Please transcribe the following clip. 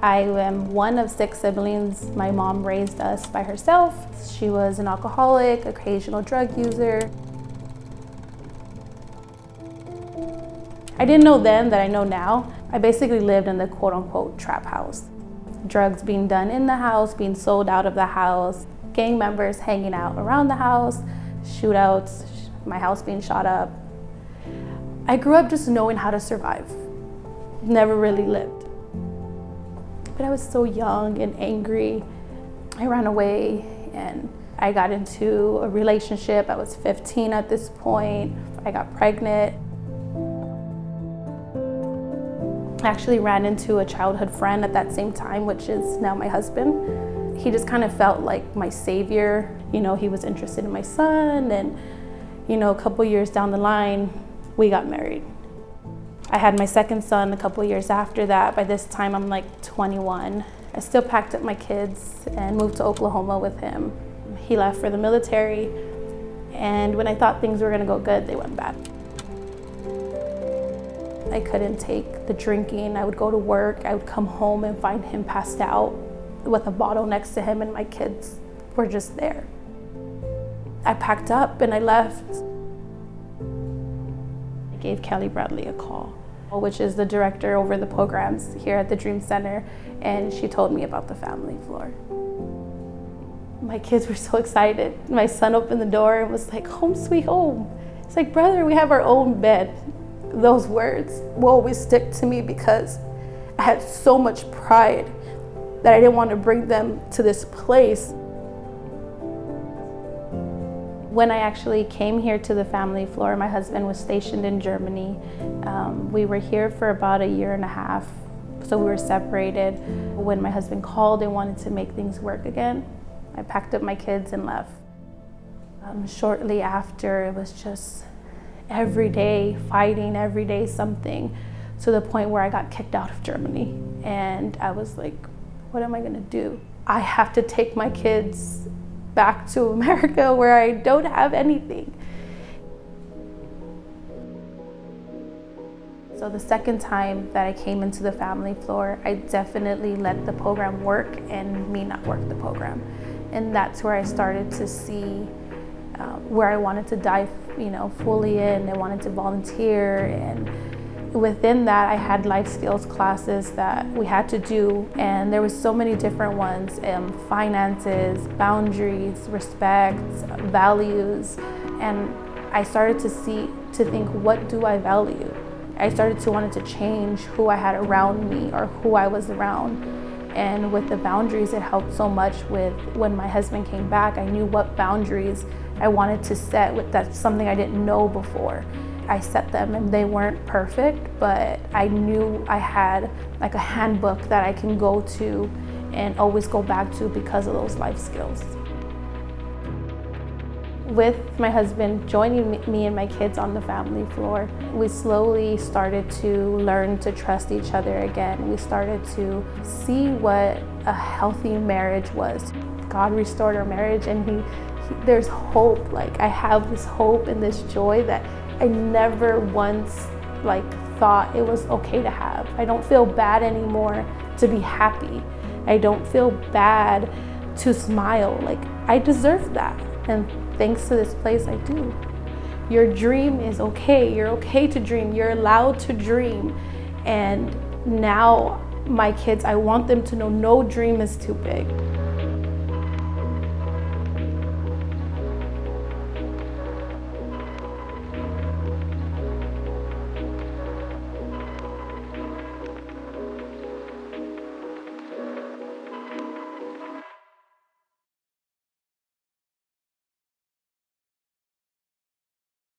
I am one of 6 siblings. My mom raised us by herself. She was an alcoholic, occasional drug user. I didn't know then that I know now. I basically lived in the quote unquote trap house. Drugs being done in the house, being sold out of the house, gang members hanging out around the house, shootouts, my house being shot up. I grew up just knowing how to survive. Never really lived. But I was so young and angry. I ran away and I got into a relationship. I was 15 at this point. I got pregnant. I actually ran into a childhood friend at that same time, which is now my husband. He just kind of felt like my savior. You know, he was interested in my son, and you know, a couple years down the line, we got married. I had my second son a couple years after that. By this time, I'm like 21. I still packed up my kids and moved to Oklahoma with him. He left for the military, and when I thought things were gonna go good, they went bad. I couldn't take the drinking. I would go to work, I would come home and find him passed out with a bottle next to him, and my kids were just there. I packed up and I left. I gave Kelly Bradley a call, which is the director over the programs here at the Dream Center, and she told me about the family floor. My kids were so excited. My son opened the door and was like, "Home sweet home." It's like, brother, we have our own bed. Those words will always stick to me because I had so much pride that I didn't want to bring them to this place. When I actually came here to the family floor, my husband was stationed in Germany. We were here for about a year and a half, so we were separated. When my husband called and wanted to make things work again, I packed up my kids and left. Shortly after, it was just every day fighting, every day something, to the point where I got kicked out of Germany. And I was like, what am I gonna do? I have to take my kids back to America where I don't have anything. So the second time that I came into the family floor, I definitely let the program work and me not work the program. And that's where I started to see where I wanted to dive, fully in. I wanted to volunteer, and within that, I had life skills classes that we had to do, and there was so many different ones: finances, boundaries, respect, values, and I started to think, what do I value? I started to want to change who I had around me or who I was around. And with the boundaries, it helped so much with when my husband came back. I knew what boundaries I wanted to set. That's something I didn't know before. I set them and they weren't perfect, but I knew I had like a handbook that I can go to and always go back to because of those life skills. With my husband joining me and my kids on the family floor, we slowly started to learn to trust each other again. We started to see what a healthy marriage was. God restored our marriage, and there's hope. Like, I have this hope and this joy that I never once thought it was okay to have. I don't feel bad anymore to be happy. I don't feel bad to smile. I deserve that. And thanks to this place, I do. Your dream is okay. You're okay to dream. You're allowed to dream. And now my kids, I want them to know no dream is too big.